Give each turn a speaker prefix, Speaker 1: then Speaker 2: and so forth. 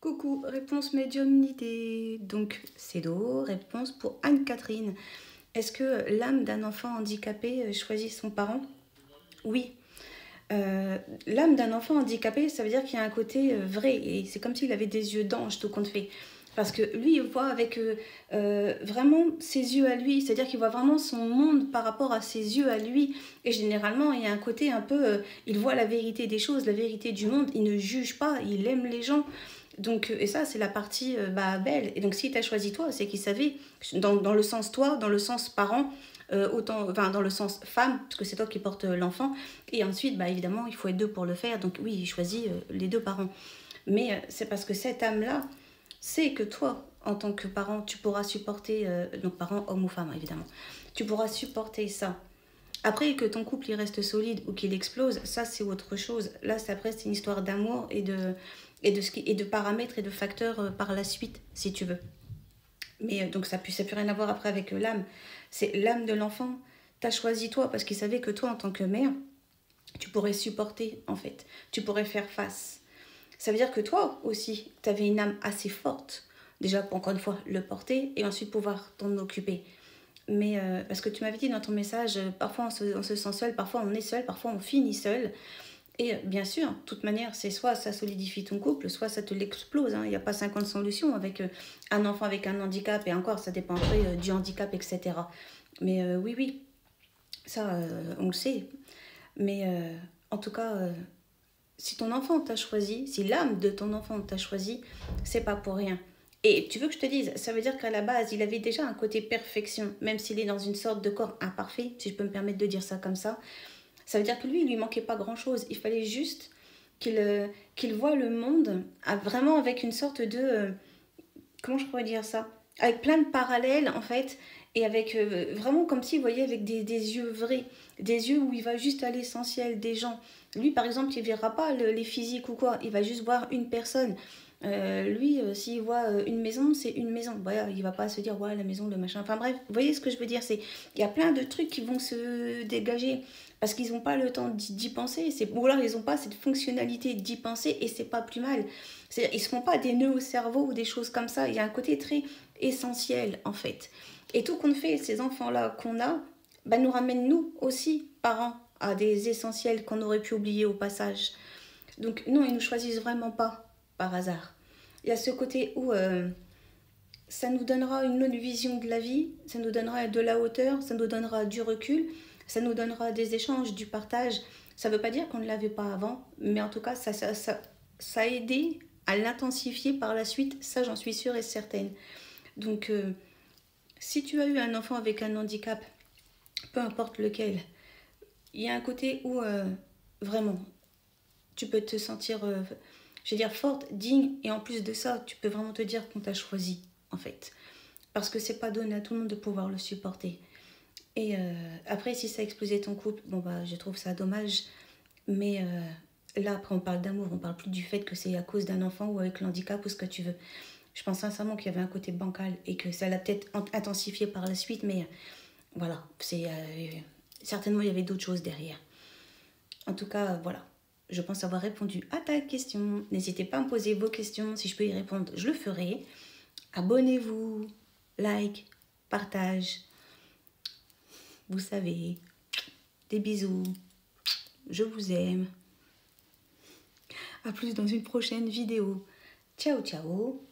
Speaker 1: Coucou, réponse médiumnité. Donc, c'est Do, réponse pour Anne-Catherine. Est-ce que l'âme d'un enfant handicapé choisit son parent? Oui. L'âme d'un enfant handicapé, ça veut dire qu'il y a un côté vrai. Et c'est comme s'il avait des yeux d'ange, tout compte fait. Parce que lui, il voit avec vraiment ses yeux à lui. C'est-à-dire qu'il voit vraiment son monde par rapport à ses yeux à lui. Et généralement, il y a un côté un peu... il voit la vérité des choses, la vérité du monde. Il ne juge pas, il aime les gens. Donc, et ça, c'est la partie belle. Et donc, si tu as choisi toi, c'est qu'il savait, dans le sens toi, dans le sens parent, autant, enfin, dans le sens femme, parce que c'est toi qui portes l'enfant. Et ensuite, évidemment, il faut être deux pour le faire. Donc, oui, il choisit les deux parents. Mais c'est parce que cette âme-là sait que toi, en tant que parent, tu pourras supporter, donc parent, homme ou femme, évidemment, tu pourras supporter ça. Après, que ton couple il reste solide ou qu'il explose, ça c'est autre chose. Là, après, c'est une histoire d'amour et de paramètres et de facteurs par la suite, si tu veux. Mais donc ça n'a plus rien à voir après avec l'âme. C'est l'âme de l'enfant. T'as choisi toi parce qu'il savait que toi, en tant que mère, tu pourrais supporter, en fait. Tu pourrais faire face. Ça veut dire que toi aussi, tu avais une âme assez forte. Déjà, pour encore une fois, le porter et ensuite pouvoir t'en occuper. Mais parce que tu m'avais dit dans ton message, parfois on se sent seul, parfois on est seul, parfois on finit seul. Et bien sûr, de toute manière, c'est soit ça solidifie ton couple, soit ça te l'explose. Hein. Il n'y a pas 50 solutions avec un enfant avec un handicap, et encore, ça dépend après du handicap, etc. Mais oui, oui, ça, on le sait. Mais en tout cas, si ton enfant t'a choisi, si l'âme de ton enfant t'a choisi, c'est pas pour rien. Et tu veux que je te dise, ça veut dire qu'à la base, il avait déjà un côté perfection, même s'il est dans une sorte de corps imparfait, si je peux me permettre de dire ça comme ça. Ça veut dire que lui, il lui manquait pas grand-chose. Il fallait juste qu'il voit le monde vraiment avec une sorte de... comment je pourrais dire ça? Avec plein de parallèles, en fait, et avec vraiment comme s'il voyait avec des yeux vrais, des yeux où il va juste à l'essentiel des gens. Lui, par exemple, il verra pas les physiques ou quoi, il va juste voir une personne. Lui, s'il voit une maison, c'est une maison. Voilà, il va pas se dire, ouais, la maison, le machin. Enfin bref, vous voyez ce que je veux dire, c'est il y a plein de trucs qui vont se dégager parce qu'ils n'ont pas le temps d'y penser. Ou alors ils n'ont pas cette fonctionnalité d'y penser et c'est pas plus mal. C'est-à-dire, ils ne se font pas des nœuds au cerveau ou des choses comme ça. Il y a un côté très essentiel, en fait. Et tout qu'on fait, ces enfants-là qu'on a, nous ramènent, nous aussi, parents, à des essentiels qu'on aurait pu oublier au passage. Donc, non, ils ne nous choisissent vraiment pas par hasard. Il y a ce côté où ça nous donnera une autre vision de la vie, ça nous donnera de la hauteur, ça nous donnera du recul, ça nous donnera des échanges, du partage. Ça ne veut pas dire qu'on ne l'avait pas avant, mais en tout cas, ça a aidé à l'intensifier par la suite, ça j'en suis sûre et certaine. Donc, si tu as eu un enfant avec un handicap, peu importe lequel, il y a un côté où vraiment, tu peux te sentir, je veux dire, forte, digne, et en plus de ça, tu peux vraiment te dire qu'on t'a choisi, en fait. Parce que c'est pas donné à tout le monde de pouvoir le supporter. Et après, si ça a explosé ton couple, je trouve ça dommage. Mais là, après, on parle d'amour, on parle plus du fait que c'est à cause d'un enfant ou avec l'handicap ou ce que tu veux. Je pense sincèrement qu'il y avait un côté bancal et que ça l'a peut-être intensifié par la suite, mais voilà, certainement il y avait d'autres choses derrière. En tout cas, voilà, je pense avoir répondu à ta question. N'hésitez pas à me poser vos questions, si je peux y répondre, je le ferai. Abonnez-vous, like, partage. Vous savez, des bisous, je vous aime. A plus dans une prochaine vidéo. Ciao, ciao.